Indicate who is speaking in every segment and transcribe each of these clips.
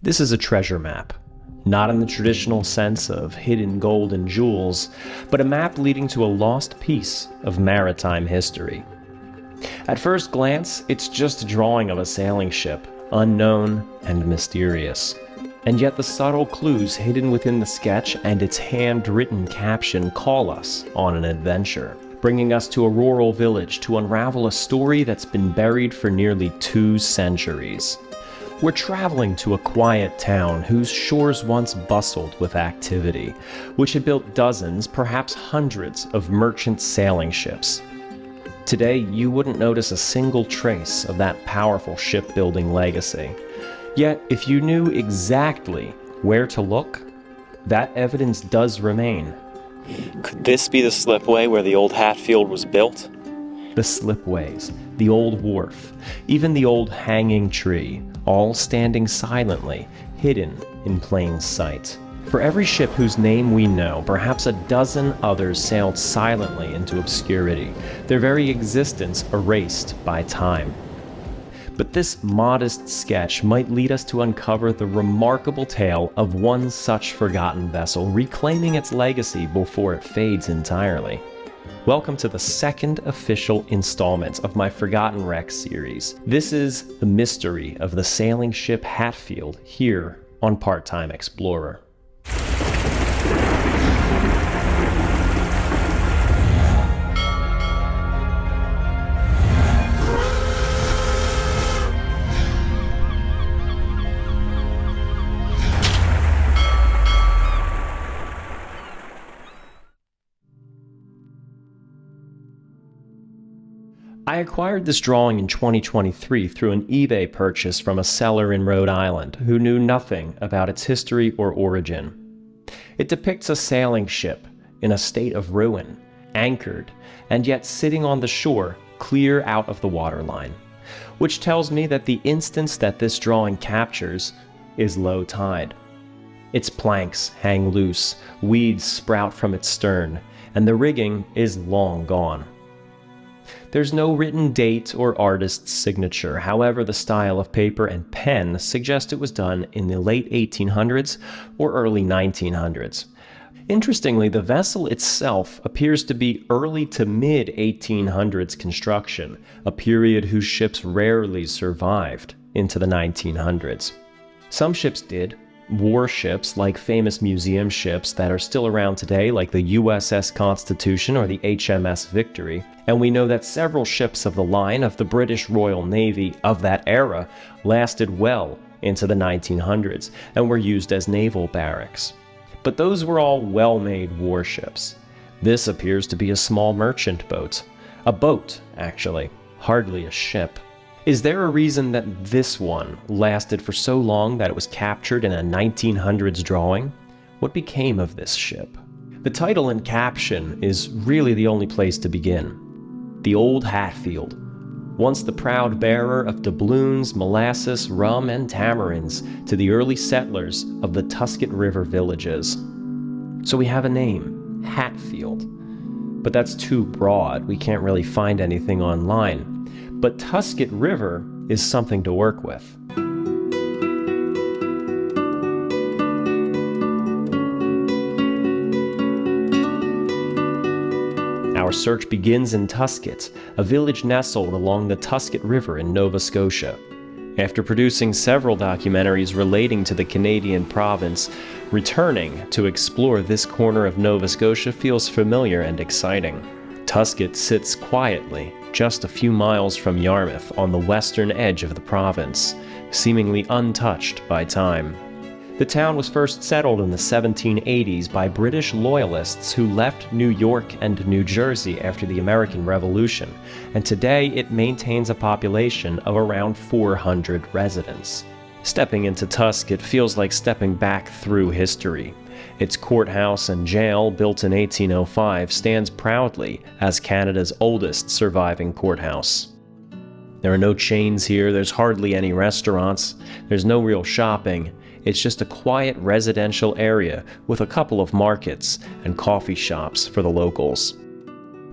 Speaker 1: This is a treasure map, not in the traditional sense of hidden gold and jewels, but a map leading to a lost piece of maritime history. At first glance, it's just a drawing of a sailing ship, unknown and mysterious. And yet the subtle clues hidden within the sketch and its handwritten caption call us on an adventure, bringing us to a rural village to unravel a story that's been buried for nearly 2 centuries. We're traveling to a quiet town whose shores once bustled with activity, which had built dozens, perhaps hundreds, of merchant sailing ships. Today, you wouldn't notice a single trace of that powerful shipbuilding legacy. Yet, if you knew exactly where to look, that evidence does remain.
Speaker 2: Could this be the slipway where the old Hatfield was built?
Speaker 1: The slipways, the old wharf, even the old hanging tree, all standing silently, hidden in plain sight. For every ship whose name we know, perhaps a dozen others sailed silently into obscurity, their very existence erased by time. But this modest sketch might lead us to uncover the remarkable tale of one such forgotten vessel reclaiming its legacy before it fades entirely. Welcome to the second official installment of my Forgotten Wrecks series. This is the mystery of the sailing ship Hatfield here on Part-Time Explorer. I acquired this drawing in 2023 through an eBay purchase from a seller in Rhode Island who knew nothing about its history or origin. It depicts a sailing ship in a state of ruin, anchored, and yet sitting on the shore, clear out of the waterline, which tells me that the instance that this drawing captures is low tide. Its planks hang loose, weeds sprout from its stern, and the rigging is long gone. There's no written date or artist's signature, however the style of paper and pen suggests it was done in the late 1800s or early 1900s. Interestingly, the vessel itself appears to be early to mid-1800s construction, a period whose ships rarely survived into the 1900s. Some ships did. Warships, like famous museum ships that are still around today, like the USS Constitution or the HMS Victory, and we know that several ships of the line of the British Royal Navy of that era lasted well into the 1900s and were used as naval barracks. But those were all well-made warships. This appears to be a small merchant boat. A boat, actually, hardly a ship. Is there a reason that this one lasted for so long that it was captured in a 1900s drawing? What became of this ship? The title and caption is really the only place to begin. The old Hatfield, once the proud bearer of doubloons, molasses, rum, and tamarinds to the early settlers of the Tusket River villages. So we have a name, Hatfield. But that's too broad, we can't really find anything online. But Tusket River is something to work with. Our search begins in Tusket, a village nestled along the Tusket River in Nova Scotia. After producing several documentaries relating to the Canadian province, returning to explore this corner of Nova Scotia feels familiar and exciting. Tusket sits quietly, just a few miles from Yarmouth on the western edge of the province, seemingly untouched by time. The town was first settled in the 1780s by British loyalists who left New York and New Jersey after the American Revolution, and today it maintains a population of around 400 residents. Stepping into Tusket feels like stepping back through history. Its courthouse and jail, built in 1805, stands proudly as Canada's oldest surviving courthouse. There are no chains here, there's hardly any restaurants, there's no real shopping. It's just a quiet residential area with a couple of markets and coffee shops for the locals.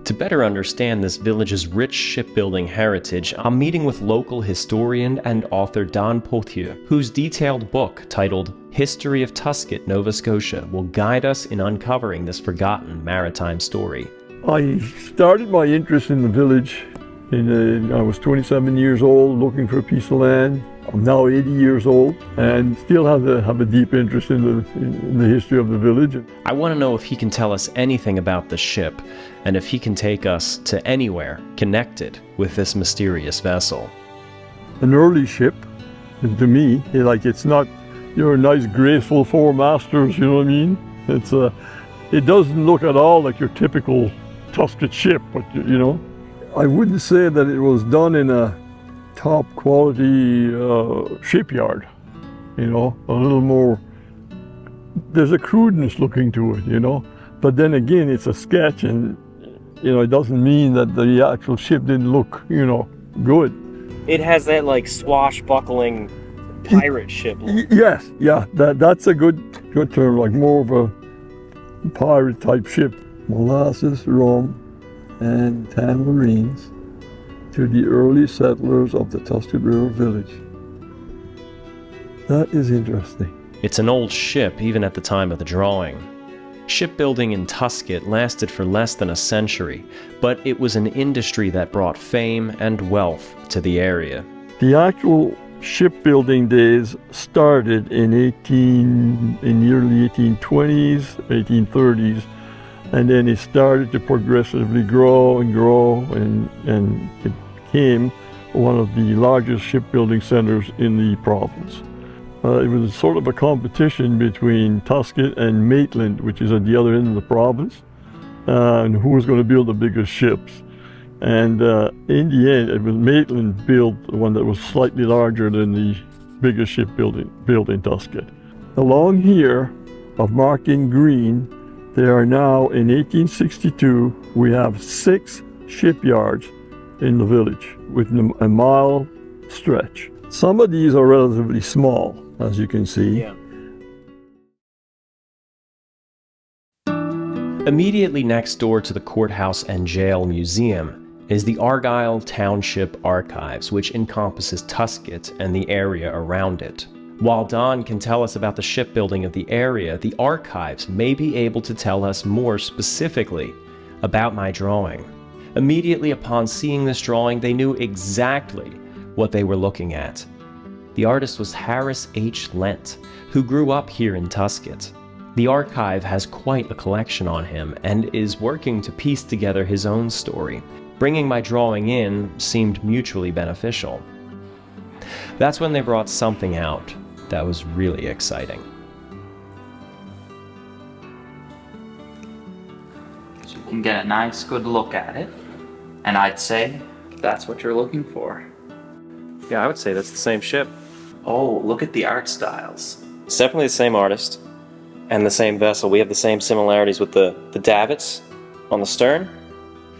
Speaker 1: To better understand this village's rich shipbuilding heritage, I'm meeting with local historian and author Don Pothier, whose detailed book titled History of Tusket, Nova Scotia will guide us in uncovering this forgotten maritime story.
Speaker 3: I started my interest in the village I was 27 years old looking for a piece of land. I'm now 80 years old and still have a deep interest in the history of the village.
Speaker 1: I want to know if he can tell us anything about the ship and if he can take us to anywhere connected with this mysterious vessel.
Speaker 3: An early ship, to me, it's not your nice graceful four masters, you know what I mean? It doesn't look at all like your typical Tusket ship, but you know. I wouldn't say that it was done in a top quality shipyard, you know, a little more, there's a crudeness looking to it, you know, but then again, it's a sketch and, you know, it doesn't mean that the actual ship didn't look, you know, good.
Speaker 2: It has that like swashbuckling pirate ship look.
Speaker 3: Yes, yeah, that's a good term, like more of a pirate type ship. Molasses, rum, and tamarines to the early settlers of the Tusket River village. That is interesting.
Speaker 1: It's an old ship even at the time of the drawing. Shipbuilding in Tusket lasted for less than a century, but it was an industry that brought fame and wealth to the area.
Speaker 3: The actual shipbuilding days started in the early 1820s, 1830s, and then it started to progressively grow and grow, and it became one of the largest shipbuilding centers in the province. It was sort of a competition between Tusket and Maitland, which is at the other end of the province, and who was going to build the biggest ships. And in the end, it was Maitland built one that was slightly larger than the biggest ship built in Tusket. Along here, of marked in green, there are now, in 1862, we have 6 shipyards in the village with a mile stretch. Some of these are relatively small, as you can see.
Speaker 2: Yeah.
Speaker 1: Immediately next door to the courthouse and jail museum is the Argyll Township Archives, which encompasses Tusket and the area around it. While Don can tell us about the shipbuilding of the area, the archives may be able to tell us more specifically about my drawing. Immediately upon seeing this drawing, they knew exactly what they were looking at. The artist was Harris H. Lent, who grew up here in Tusket. The archive has quite a collection on him and is working to piece together his own story. Bringing my drawing in seemed mutually beneficial. That's when they brought something out that was really exciting.
Speaker 4: So you can get a nice good look at it, and I'd say that's what you're looking for.
Speaker 2: Yeah, I would say that's the same ship.
Speaker 4: Oh, look at the art styles.
Speaker 2: It's definitely the same artist and the same vessel. We have the same similarities with the davits on the stern.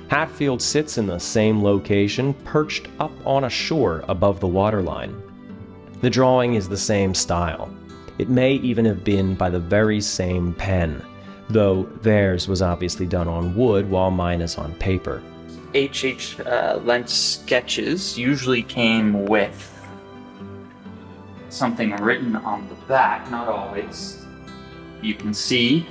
Speaker 1: Hatfield sits in the same location, perched up on a shore above the waterline. The drawing is the same style. It may even have been by the very same pen, though theirs was obviously done on wood while mine is on paper.
Speaker 4: H.H. Lent's sketches usually came with something written on the back, not always. You can see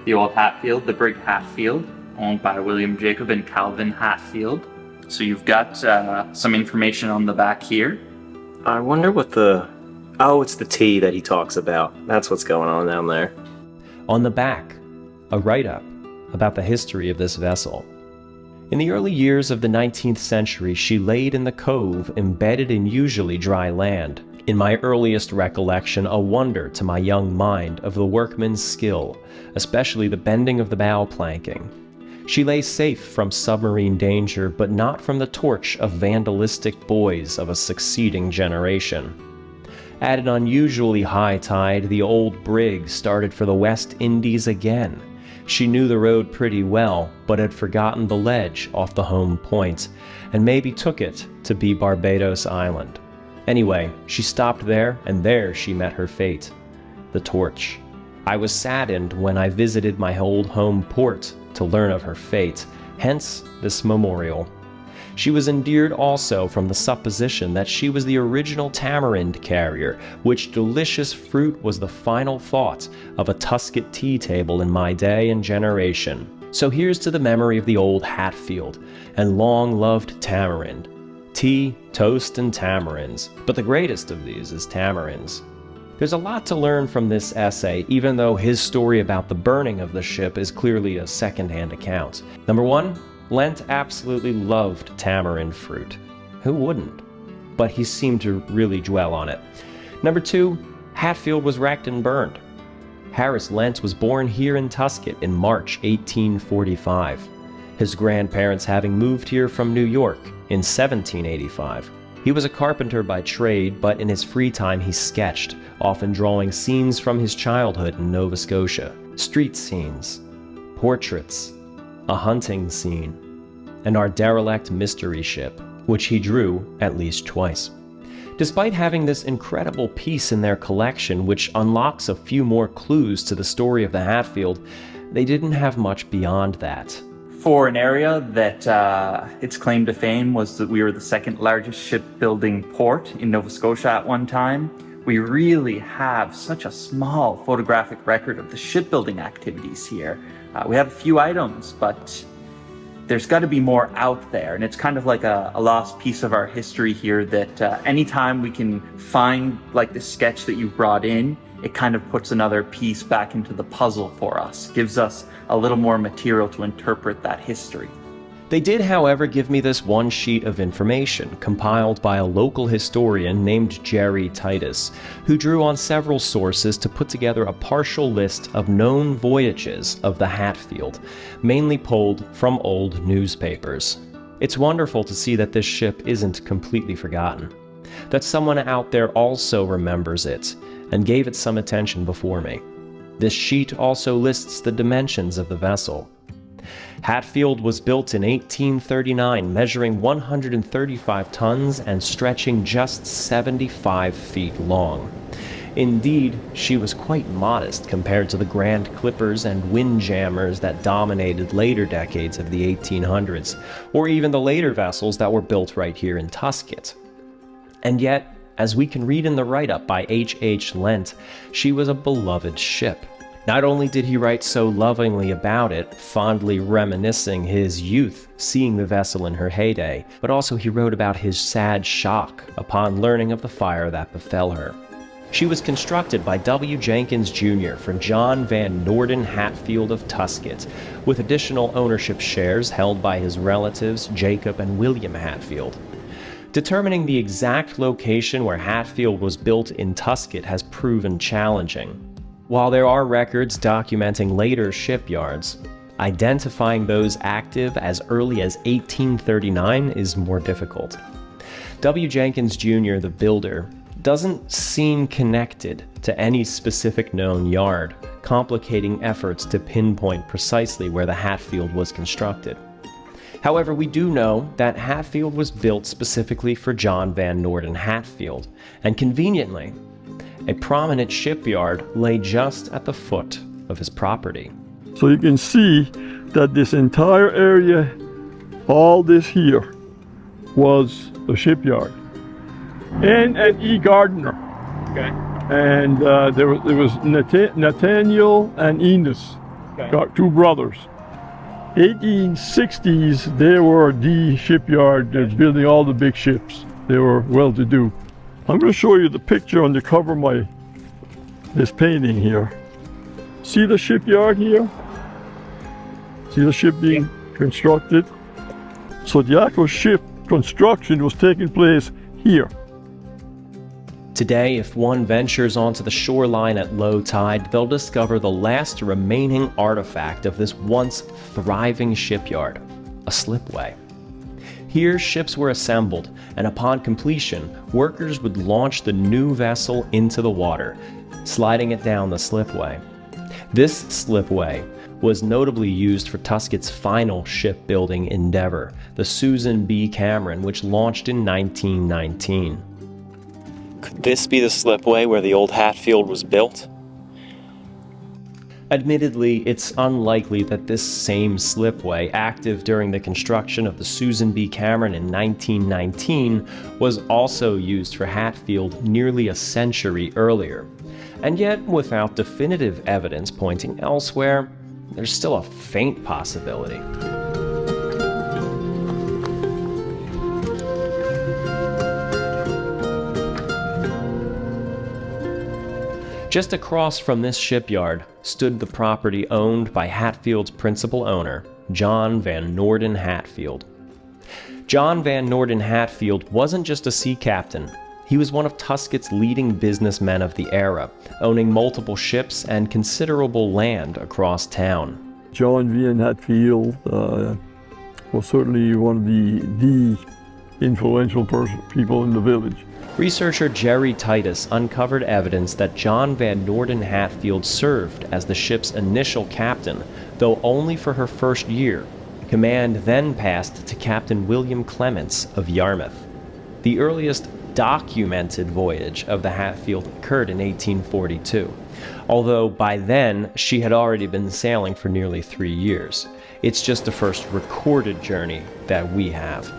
Speaker 4: the old Hatfield, the brig Hatfield, owned by William Jacob and Calvin Hatfield. So you've got some information on the back here.
Speaker 2: I wonder what oh, it's the T that he talks about. That's what's going on down there.
Speaker 1: On the back, a write-up about the history of this vessel. In the early years of the 19th century, she laid in the cove, embedded in usually dry land. In my earliest recollection, a wonder to my young mind of the workman's skill, especially the bending of the bow planking. She lay safe from submarine danger, but not from the torch of vandalistic boys of a succeeding generation. At an unusually high tide, the old brig started for the West Indies again. She knew the road pretty well, but had forgotten the ledge off the home point, and maybe took it to be Barbados Island. Anyway, she stopped there, and there she met her fate, the torch. I was saddened when I visited my old home port to learn of her fate, hence this memorial. She was endeared also from the supposition that she was the original tamarind carrier, which delicious fruit was the final thought of a Tusket tea table in my day and generation. So here's to the memory of the old Hatfield and long-loved tamarind. Tea, toast, and tamarinds, but the greatest of these is tamarinds. There's a lot to learn from this essay, even though his story about the burning of the ship is clearly a second-hand account. Number one, Lent absolutely loved tamarind fruit. Who wouldn't? But he seemed to really dwell on it. Number two, Hatfield was wrecked and burned. Harris Lent was born here in Tusket in March 1845, his grandparents having moved here from New York in 1785. He was a carpenter by trade, but in his free time he sketched, often drawing scenes from his childhood in Nova Scotia, street scenes, portraits, a hunting scene, and our derelict mystery ship, which he drew at least twice. Despite having this incredible piece in their collection, which unlocks a few more clues to the story of the Hatfield, they didn't have much beyond that.
Speaker 4: For an area that its claim to fame was that we were the second largest shipbuilding port in Nova Scotia at one time, we really have such a small photographic record of the shipbuilding activities here. We have a few items, but there's got to be more out there, and it's kind of like a lost piece of our history here that anytime we can find like the sketch that you brought in, it kind of puts another piece back into the puzzle for us, gives us a little more material to interpret that history.
Speaker 1: They did, however, give me this one sheet of information, compiled by a local historian named Jerry Titus, who drew on several sources to put together a partial list of known voyages of the Hatfield, mainly pulled from old newspapers. It's wonderful to see that this ship isn't completely forgotten, that someone out there also remembers it, and gave it some attention before me. This sheet also lists the dimensions of the vessel. Hatfield was built in 1839, measuring 135 tons and stretching just 75 feet long. Indeed, she was quite modest compared to the grand clippers and windjammers that dominated later decades of the 1800s, or even the later vessels that were built right here in Tusket. And yet, as we can read in the write-up by H. Lent, she was a beloved ship. Not only did he write so lovingly about it, fondly reminiscing his youth seeing the vessel in her heyday, but also he wrote about his sad shock upon learning of the fire that befell her. She was constructed by W. Jenkins Jr. for John Van Norden Hatfield of Tusket, with additional ownership shares held by his relatives Jacob and William Hatfield. Determining the exact location where Hatfield was built in Tusket has proven challenging. While there are records documenting later shipyards, identifying those active as early as 1839 is more difficult. W. Jenkins Jr., the builder, doesn't seem connected to any specific known yard, complicating efforts to pinpoint precisely where the Hatfield was constructed. However, we do know that Hatfield was built specifically for John Van Norden Hatfield, and conveniently, a prominent shipyard lay just at the foot of his property.
Speaker 3: So you can see that this entire area, all this here, was a shipyard. And an E. Gardner.
Speaker 4: Okay.
Speaker 3: And there was Nathaniel and Enos, two brothers. 1860s, they were the shipyard building all the big ships. They were well-to-do. I'm going to show you the picture on the cover of this painting here. See the shipyard here? See the ship being constructed? So the actual ship construction was taking place here.
Speaker 1: Today, if one ventures onto the shoreline at low tide, they'll discover the last remaining artifact of this once thriving shipyard, a slipway. Here, ships were assembled, and upon completion, workers would launch the new vessel into the water, sliding it down the slipway. This slipway was notably used for Tusket's final shipbuilding endeavor, the Susan B. Cameron, which launched in 1919.
Speaker 2: Could this be the slipway where the old Hatfield was built?
Speaker 1: Admittedly, it's unlikely that this same slipway, active during the construction of the Susan B. Cameron in 1919, was also used for Hatfield nearly a century earlier. And yet, without definitive evidence pointing elsewhere, there's still a faint possibility. Just across from this shipyard stood the property owned by Hatfield's principal owner, John Van Norden Hatfield. John Van Norden Hatfield wasn't just a sea captain. He was one of Tusket's leading businessmen of the era, owning multiple ships and considerable land across town.
Speaker 3: John Van Hatfield was certainly one of the influential people in the village.
Speaker 1: Researcher Jerry Titus uncovered evidence that John Van Norden Hatfield served as the ship's initial captain, though only for her first year. Command then passed to Captain William Clements of Yarmouth. The earliest documented voyage of the Hatfield occurred in 1842, although by then she had already been sailing for nearly 3 years. It's just the first recorded journey that we have.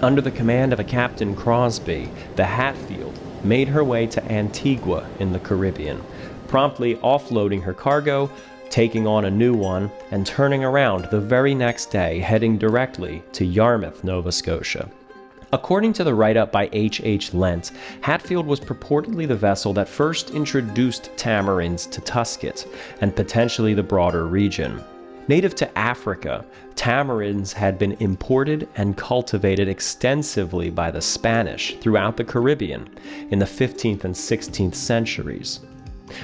Speaker 1: Under the command of a Captain Crosby, the Hatfield made her way to Antigua in the Caribbean, promptly offloading her cargo, taking on a new one, and turning around the very next day, heading directly to Yarmouth, Nova Scotia. According to the write-up by H. Lent, Hatfield was purportedly the vessel that first introduced tamarinds to Tusket and potentially the broader region. Native to Africa, tamarinds had been imported and cultivated extensively by the Spanish throughout the Caribbean in the 15th and 16th centuries.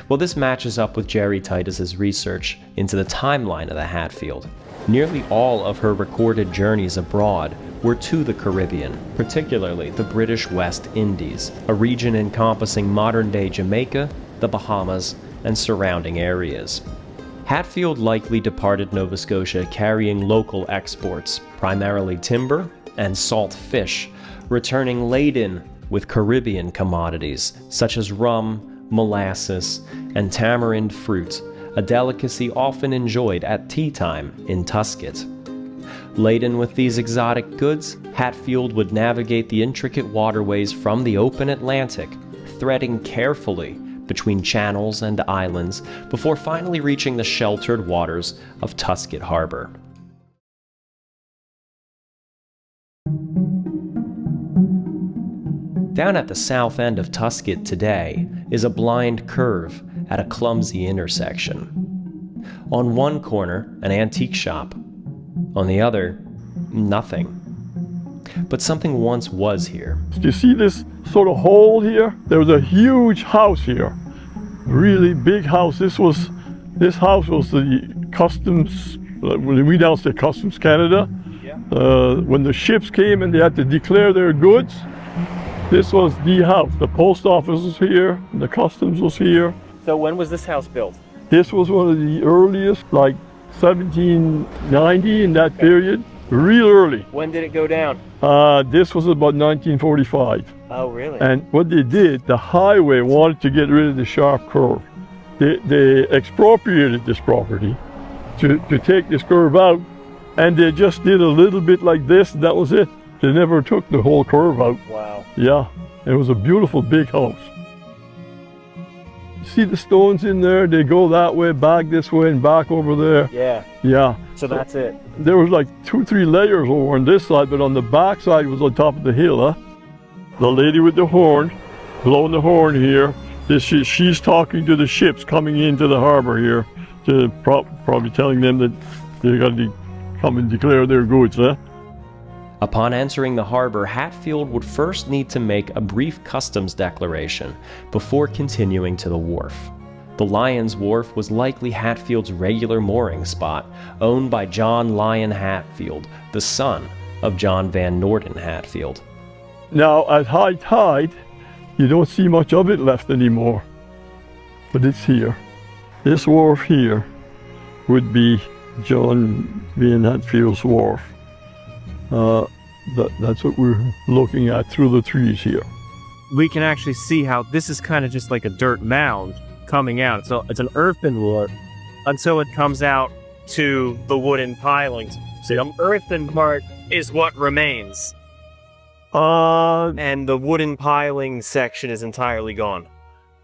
Speaker 1: Well, this matches up with Jerry Titus's research into the timeline of the Hatfield. Nearly all of her recorded journeys abroad were to the Caribbean, particularly the British West Indies, a region encompassing modern-day Jamaica, the Bahamas, and surrounding areas. Hatfield likely departed Nova Scotia carrying local exports, primarily timber and salt fish, returning laden with Caribbean commodities such as rum, molasses, and tamarind fruit, a delicacy often enjoyed at tea time in Tusket. Laden with these exotic goods, Hatfield would navigate the intricate waterways from the open Atlantic, threading carefully between channels and islands before finally reaching the sheltered waters of Tusket Harbor. Down at the south end of Tusket today is a blind curve at a clumsy intersection. On one corner, an antique shop. On the other, nothing. But something once was here.
Speaker 3: Do you see this sort of hole here? There was a huge house here, really big house. This house was the customs. We now say Customs Canada.
Speaker 2: Yeah.
Speaker 3: When the ships came and they had to declare their goods, this was the house. The post office was here, the customs was here.
Speaker 2: So when was this house built?
Speaker 3: This was one of the earliest, like 1790 in that period. Real early.
Speaker 2: When did it go down?
Speaker 3: This was about 1945.
Speaker 2: Oh, really?
Speaker 3: And what they did, the highway wanted to get rid of the sharp curve. They expropriated this property to take this curve out, and they just did a little bit like this, and that was it. They never took the whole curve out.
Speaker 2: Wow.
Speaker 3: Yeah, it was a beautiful big house. See the stones in there? They go that way, back this way, and back over there.
Speaker 2: Yeah.
Speaker 3: Yeah.
Speaker 2: So that's it.
Speaker 3: There was like 2-3 layers over on this side, but on the back side was on top of the hill, huh? The lady with the horn, blowing the horn here, she's talking to the ships coming into the harbor here, to probably telling them that they got to come and declare their goods, huh?
Speaker 1: Upon entering the harbor, Hatfield would first need to make a brief customs declaration before continuing to the wharf. The Lyons Wharf was likely Hatfield's regular mooring spot, owned by John Lyon Hatfield, the son of John Van Norden Hatfield.
Speaker 3: Now, at high tide, you don't see much of it left anymore, but it's here. This wharf here would be John Van Hatfield's wharf. That's what we're looking at through the trees here.
Speaker 5: We can actually see how this is kind of just like a dirt mound coming out. So it's an earthen wharf, until it comes out to the wooden pilings. So the earthen part is what remains, and the wooden piling section is entirely gone.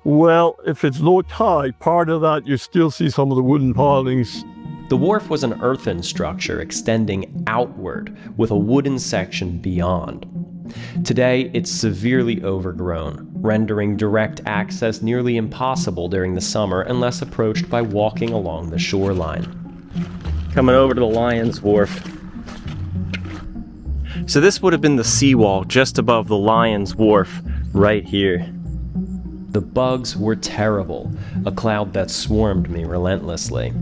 Speaker 3: Well, if it's low tide, part of that you still see some of the wooden pilings.
Speaker 1: The wharf was an earthen structure extending outward with a wooden section beyond. Today, it's severely overgrown, rendering direct access nearly impossible during the summer unless approached by walking along the shoreline.
Speaker 2: Coming over to the Lions Wharf. So this would have been the seawall just above the Lions Wharf right here.
Speaker 1: The bugs were terrible, a cloud that swarmed me relentlessly.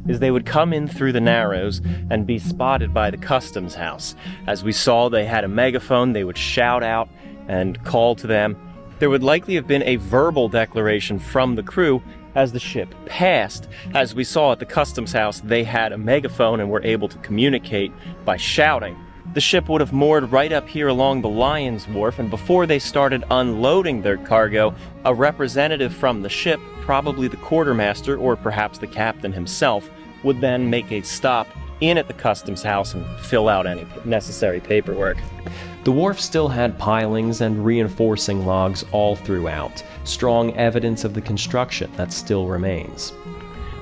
Speaker 2: Is they would come in through the Narrows and be spotted by the customs house. As we saw, they had a megaphone. They would shout out and call to them. There would likely have been a verbal declaration from the crew as the ship passed. As we saw at the customs house, they had a megaphone and were able to communicate by shouting. The ship would have moored right up here along the Lions Wharf, and before they started unloading their cargo, a representative from the ship, probably the quartermaster or perhaps the captain himself, would then make a stop in at the customs house and fill out any necessary paperwork.
Speaker 1: The wharf still had pilings and reinforcing logs all throughout, strong evidence of the construction that still remains.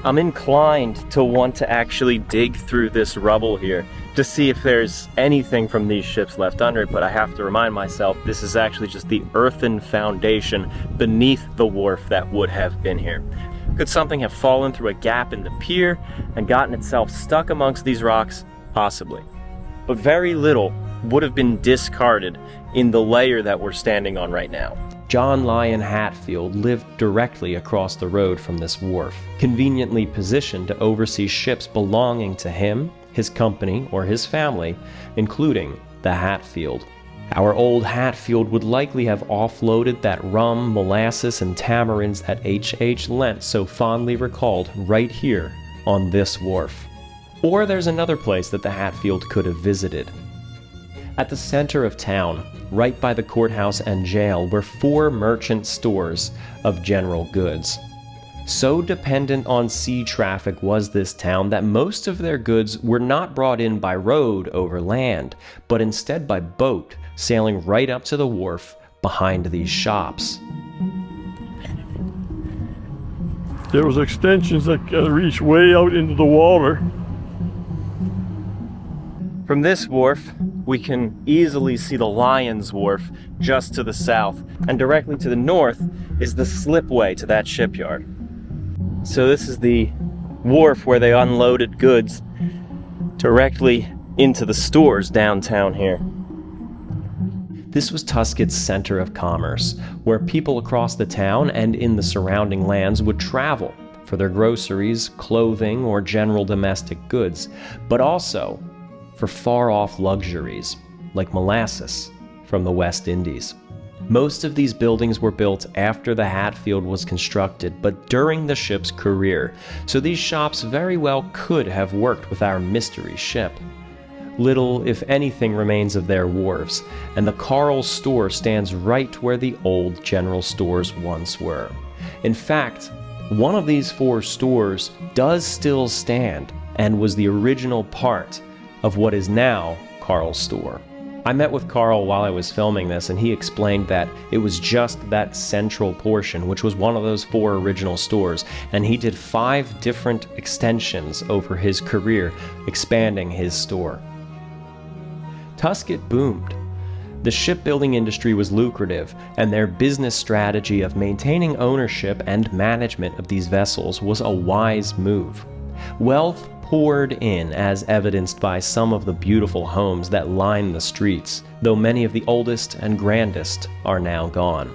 Speaker 2: I'm inclined to want to actually dig through this rubble here to see if there's anything from these ships left under it, but I have to remind myself this is actually just the earthen foundation beneath the wharf that would have been here. Could something have fallen through a gap in the pier and gotten itself stuck amongst these rocks? Possibly. But very little would have been discarded in the layer that we're standing on right now.
Speaker 1: John Lyon Hatfield lived directly across the road from this wharf, conveniently positioned to oversee ships belonging to him, his company, or his family, including the Hatfield. Our old Hatfield would likely have offloaded that rum, molasses, and tamarinds that H.H. Lent so fondly recalled right here on this wharf. Or there's another place that the Hatfield could have visited. At the center of town, right by the courthouse and jail, were 4 merchant stores of general goods. So dependent on sea traffic was this town that most of their goods were not brought in by road over land, but instead by boat, sailing right up to the wharf behind these shops.
Speaker 3: There was extensions that reached way out into the water.
Speaker 2: From this wharf, we can easily see the Lions Wharf just to the south, and directly to the north is the slipway to that shipyard. So this is the wharf where they unloaded goods directly into the stores downtown here.
Speaker 1: This was Tusket's center of commerce, where people across the town and in the surrounding lands would travel for their groceries, clothing, or general domestic goods, but also for far-off luxuries, like molasses from the West Indies. Most of these buildings were built after the Hatfield was constructed, but during the ship's career, so these shops very well could have worked with our mystery ship. Little, if anything, remains of their wharves, and the Carl store stands right where the old general stores once were. In fact, one of these 4 stores does still stand and was the original part of what is now Carl's store. I met with Carl while I was filming this, and he explained that it was just that central portion, which was one of those 4 original stores, and he did 5 different extensions over his career, expanding his store. Tusket boomed. The shipbuilding industry was lucrative, and their business strategy of maintaining ownership and management of these vessels was a wise move. Wealth poured in, as evidenced by some of the beautiful homes that line the streets, though many of the oldest and grandest are now gone.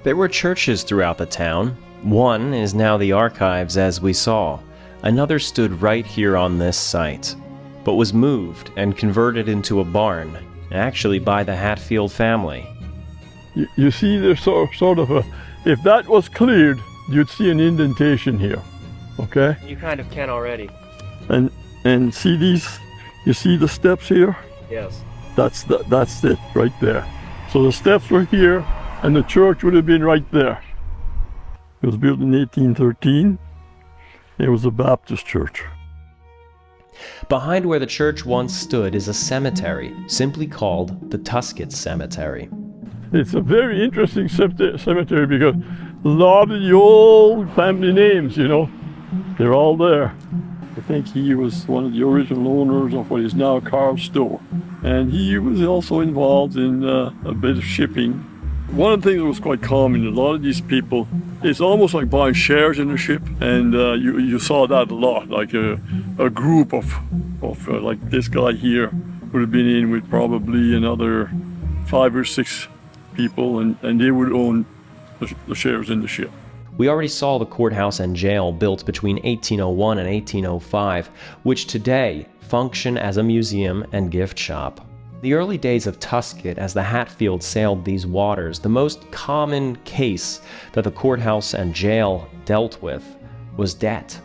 Speaker 1: There were churches throughout the town. One is now the archives, as we saw. Another stood right here on this site, but was moved and converted into a barn, actually by the Hatfield family.
Speaker 3: You see there's sort of a, if that was cleared, you'd see an indentation here, okay?
Speaker 5: You kind of can already.
Speaker 3: And see these, you see the steps here?
Speaker 5: Yes.
Speaker 3: That's it right there. So the steps were here and the church would have been right there. It was built in 1813. It was a Baptist church.
Speaker 1: Behind where the church once stood is a cemetery, simply called the Tusket Cemetery.
Speaker 3: It's a very interesting cemetery because a lot of the old family names, you know, they're all there. I think he was one of the original owners of what is now Carl's Store. And he was also involved in a bit of shipping. One of the things that was quite common, a lot of these people, it's almost like buying shares in a ship. And you saw that a lot, like a group of like this guy here would have been in with probably another 5 or 6 people, and they would own the shares in the ship.
Speaker 1: We already saw the courthouse and jail built between 1801 and 1805, which today function as a museum and gift shop. The early days of Tusket, as the Hatfield sailed these waters, the most common case that the courthouse and jail dealt with was debt.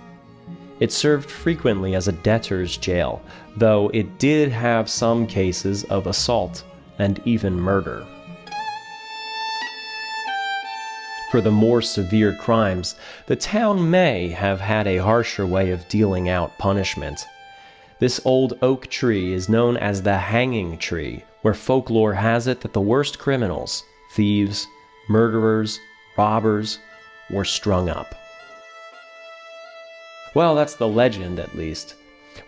Speaker 1: It served frequently as a debtor's jail, though it did have some cases of assault and even murder. For the more severe crimes, the town may have had a harsher way of dealing out punishment. This old oak tree is known as the hanging tree, where folklore has it that the worst criminals, thieves, murderers, robbers, were strung up. Well, that's the legend, at least.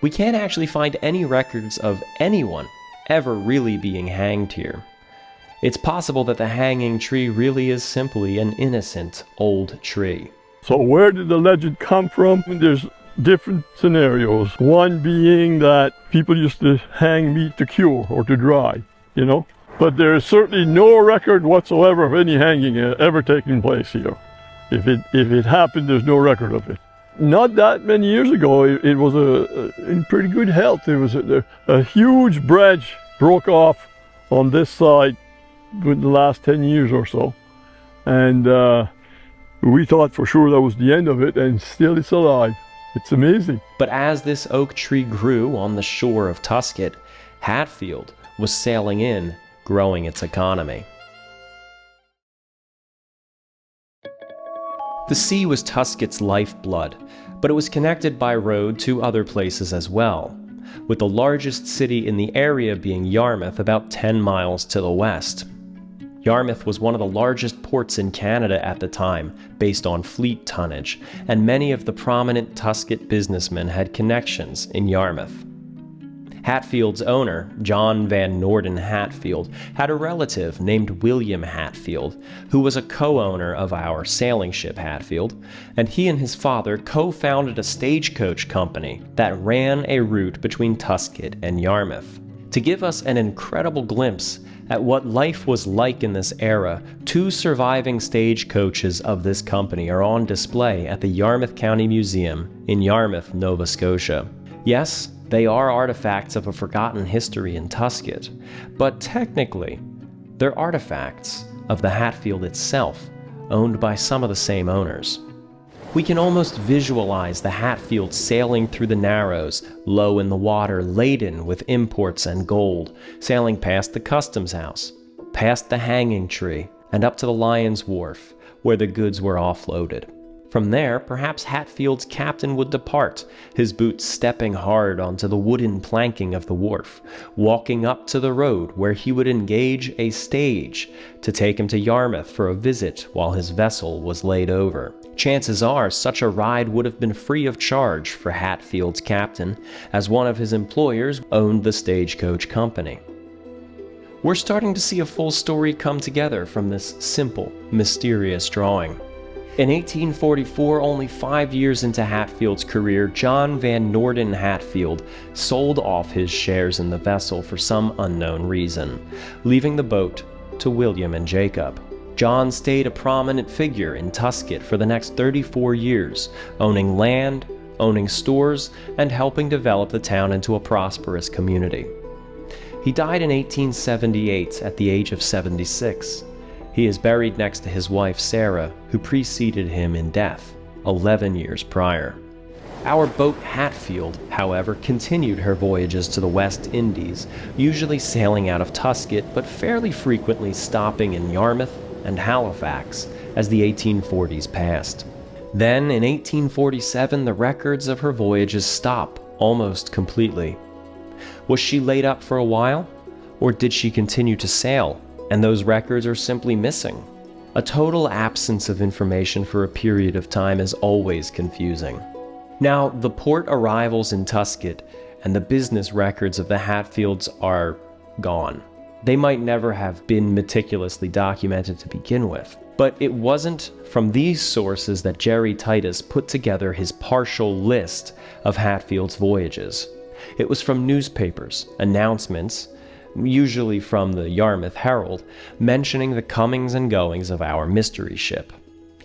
Speaker 1: We can't actually find any records of anyone ever really being hanged here. It's possible that the hanging tree really is simply an innocent old tree.
Speaker 3: So where did the legend come from? There's different scenarios. One being that people used to hang meat to cure or to dry, you know. But there is certainly no record whatsoever of any hanging ever taking place here. If it happened, there's no record of it. Not that many years ago, it was in pretty good health. There was a huge branch broke off on this side within the last 10 years or so. And we thought for sure that was the end of it, and still it's alive. It's amazing.
Speaker 1: But as this oak tree grew on the shore of Tusket, Hatfield was sailing in, growing its economy. The sea was Tusket's lifeblood, but it was connected by road to other places as well, with the largest city in the area being Yarmouth, about 10 miles to the west. Yarmouth was one of the largest ports in Canada at the time, based on fleet tonnage, and many of the prominent Tusket businessmen had connections in Yarmouth. Hatfield's owner, John Van Norden Hatfield, had a relative named William Hatfield, who was a co-owner of our sailing ship Hatfield, and he and his father co-founded a stagecoach company that ran a route between Tusket and Yarmouth. To give us an incredible glimpse at what life was like in this era, 2 surviving stagecoaches of this company are on display at the Yarmouth County Museum in Yarmouth, Nova Scotia. Yes, they are artifacts of a forgotten history in Tusket, but technically, they're artifacts of the Hatfield itself, owned by some of the same owners. We can almost visualize the Hatfield sailing through the Narrows, low in the water, laden with imports and gold, sailing past the customs house, past the hanging tree, and up to the Lion's Wharf, where the goods were offloaded. From there, perhaps Hatfield's captain would depart, his boots stepping hard onto the wooden planking of the wharf, walking up to the road where he would engage a stage to take him to Yarmouth for a visit while his vessel was laid over. Chances are such a ride would have been free of charge for Hatfield's captain, as one of his employers owned the stagecoach company. We're starting to see a full story come together from this simple, mysterious drawing. In 1844, only 5 years into Hatfield's career, John Van Norden Hatfield sold off his shares in the vessel for some unknown reason, leaving the boat to William and Jacob. John stayed a prominent figure in Tusket for the next 34 years, owning land, owning stores, and helping develop the town into a prosperous community. He died in 1878 at the age of 76. He is buried next to his wife Sarah, who preceded him in death 11 years prior. Our boat Hatfield, however, continued her voyages to the West Indies, usually sailing out of Tusket, but fairly frequently stopping in Yarmouth and Halifax as the 1840s passed. Then, in 1847, the records of her voyages stop almost completely. Was she laid up for a while? Or did she continue to sail, and those records are simply missing? A total absence of information for a period of time is always confusing. Now, the port arrivals in Tusket and the business records of the Hatfields are gone. They might never have been meticulously documented to begin with, but it wasn't from these sources that Jerry Titus put together his partial list of Hatfield's voyages. It was from newspapers, announcements, usually from the Yarmouth Herald, mentioning the comings and goings of our mystery ship.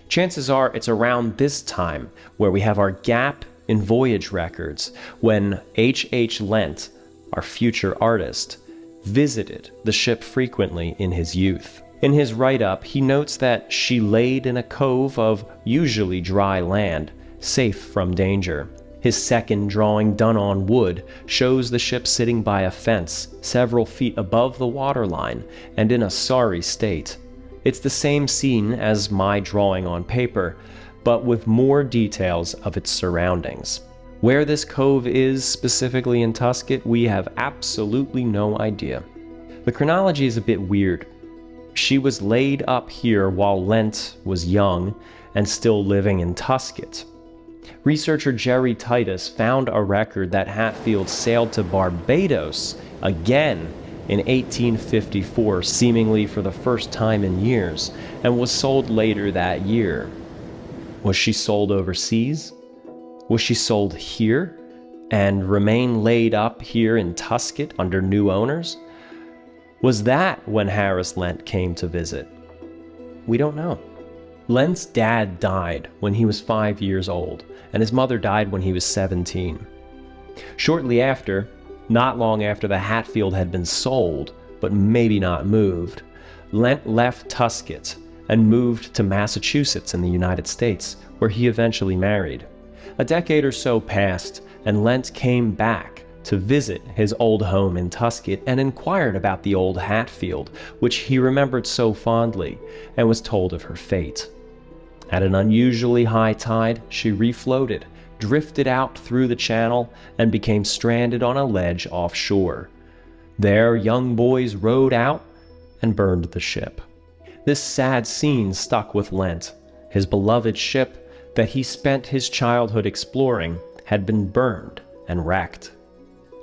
Speaker 1: Chances are it's around this time where we have our gap in voyage records when H. Lent, our future artist, visited the ship frequently in his youth. In his write-up, he notes that she laid in a cove of usually dry land, safe from danger. His second drawing, done on wood, shows the ship sitting by a fence several feet above the waterline and in a sorry state. It's the same scene as my drawing on paper, but with more details of its surroundings. Where this cove is specifically in Tusket, we have absolutely no idea. The chronology is a bit weird. She was laid up here while Lent was young and still living in Tusket. Researcher Jerry Titus found a record that Hatfield sailed to Barbados again in 1854, seemingly for the first time in years, and was sold later that year. Was she sold overseas? Was she sold here and remain laid up here in Tusket under new owners? Was that when Harris Lent came to visit? We don't know. Lent's dad died when he was 5 years old, and his mother died when he was 17. Shortly after, not long after the Hatfield had been sold, but maybe not moved, Lent left Tusket and moved to Massachusetts in the United States, where he eventually married. A decade or so passed, and Lent came back to visit his old home in Tusket and inquired about the old Hatfield, which he remembered so fondly, and was told of her fate. At an unusually high tide, she refloated, drifted out through the channel, and became stranded on a ledge offshore. There, young boys rowed out and burned the ship. This sad scene stuck with Lent. His beloved ship that he spent his childhood exploring had been burned and wrecked.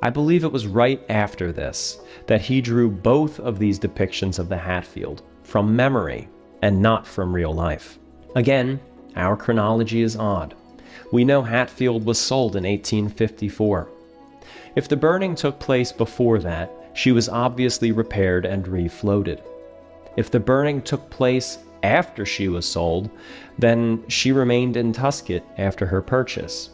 Speaker 1: I believe it was right after this that he drew both of these depictions of the Hatfield from memory and not from real life. Again, our chronology is odd. We know Hatfield was sold in 1854. If the burning took place before that, she was obviously repaired and refloated. If the burning took place after she was sold, then she remained in Tusket after her purchase.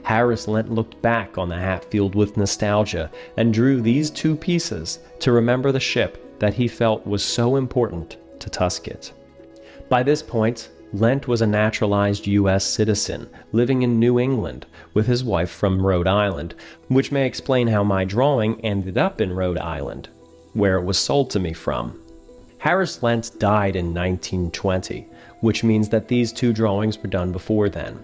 Speaker 1: Harris Lent looked back on the Hatfield with nostalgia and drew these two pieces to remember the ship that he felt was so important to Tusket. By this point, Lent was a naturalized U.S. citizen living in New England with his wife from Rhode Island, which may explain how my drawing ended up in Rhode Island, where it was sold to me from. Harris Lent died in 1920, which means that these two drawings were done before then.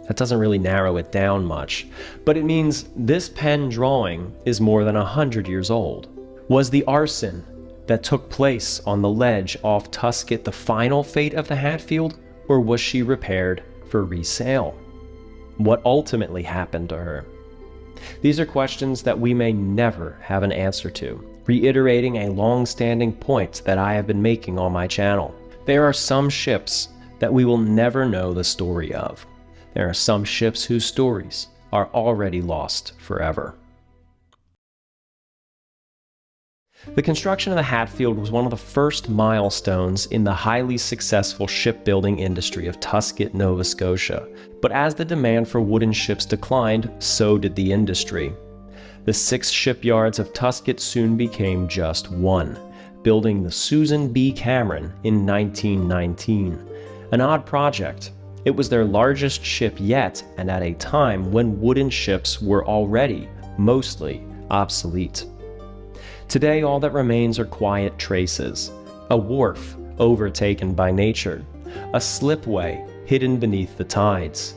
Speaker 1: That doesn't really narrow it down much, but it means this pen drawing is more than 100 years old. Was the arson that took place on the ledge off Tusket the final fate of the Hatfield, or was she repaired for resale? What ultimately happened to her? These are questions that we may never have an answer to, reiterating a long-standing point that I have been making on my channel. There are some ships that we will never know the story of. There are some ships whose stories are already lost forever. The construction of the Hatfield was one of the first milestones in the highly successful shipbuilding industry of Tusket, Nova Scotia. But as the demand for wooden ships declined, so did the industry. The 6 shipyards of Tusket soon became just one, building the Susan B. Cameron in 1919. An odd project. It was their largest ship yet, and at a time when wooden ships were already mostly obsolete. Today, all that remains are quiet traces. A wharf overtaken by nature, a slipway hidden beneath the tides.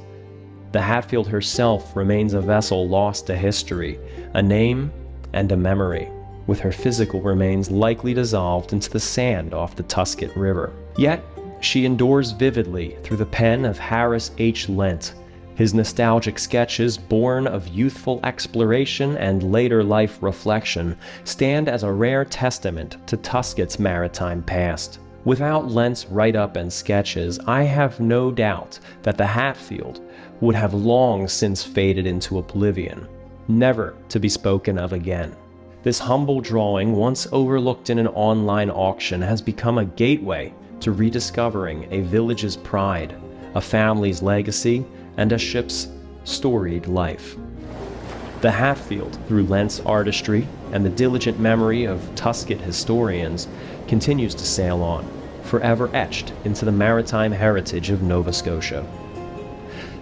Speaker 1: The Hatfield herself remains a vessel lost to history, a name and a memory, with her physical remains likely dissolved into the sand off the Tusket River. Yet, she endures vividly through the pen of Harris H. Lent. His nostalgic sketches, born of youthful exploration and later life reflection, stand as a rare testament to Tusket's maritime past. Without Lent's write-up and sketches, I have no doubt that the Hatfield would have long since faded into oblivion, never to be spoken of again. This humble drawing, once overlooked in an online auction, has become a gateway to rediscovering a village's pride, a family's legacy, and a ship's storied life. The Hatfield, through Lent's artistry and the diligent memory of Tusket historians, continues to sail on, forever etched into the maritime heritage of Nova Scotia.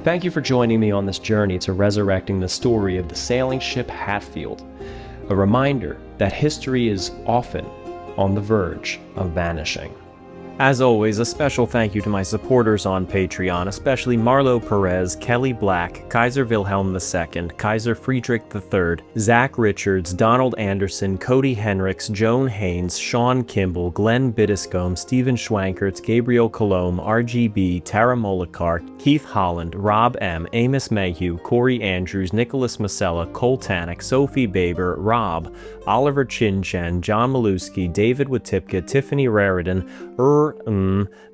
Speaker 1: Thank you for joining me on this journey to resurrecting the story of the sailing ship Hatfield, a reminder that history is often on the verge of vanishing. As always, a special thank you to my supporters on Patreon, especially Marlo Perez, Kelly Black, Kaiser Wilhelm II, Kaiser Friedrich III, Zach Richards, Donald Anderson, Cody Henricks, Joan Haynes, Sean Kimball, Glenn Biddiscombe, Stephen Schwankertz, Gabriel Colomb, RGB, Tara Molokar, Keith Holland, Rob M., Amos Mayhew, Corey Andrews, Nicholas Masella, Cole Tannick, Sophie Baber, Rob, Oliver Chinchen, John Maluski, David Watipka, Tiffany Raridan,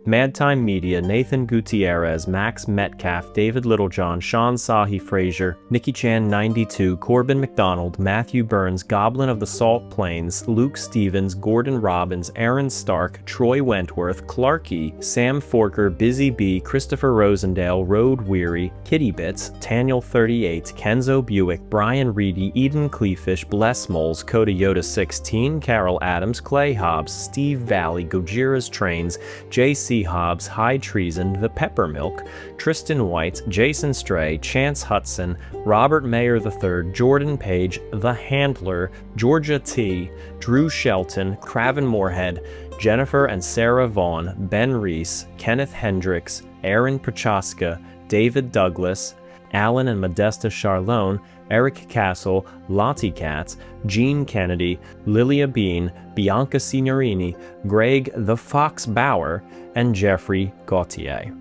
Speaker 1: Madtime Media, Nathan Gutierrez, Max Metcalf, David Littlejohn, Sean Sahi Frazier, Nikki Chan 92, Corbin McDonald, Matthew Burns, Goblin of the Salt Plains, Luke Stevens, Gordon Robbins, Aaron Stark, Troy Wentworth, Clarkey, Sam Forker, Busy B, Christopher Rosendale, Road Weary, Kitty Bits, Taniel 38, Kenzo Buick, Brian Reedy, Eden Cleefish, Bless Moles, Coda Yoda 16, Carol Adams, Clay Hobbs, Steve Valley, Gojira's Trains, J.C. Hobbs, High Treason, The Peppermilk, Tristan White, Jason Stray, Chance Hudson, Robert Mayer III, Jordan Page, The Handler, Georgia T., Drew Shelton, Craven Moorhead, Jennifer and Sarah Vaughn, Ben Reese, Kenneth Hendricks, Aaron Prochaska, David Douglas, Alan and Modesta Charlone, Eric Castle, Lottie Katz, Jean Kennedy, Lilia Bean, Bianca Signorini, Greg the Fox Bauer, and Jeffrey Gautier.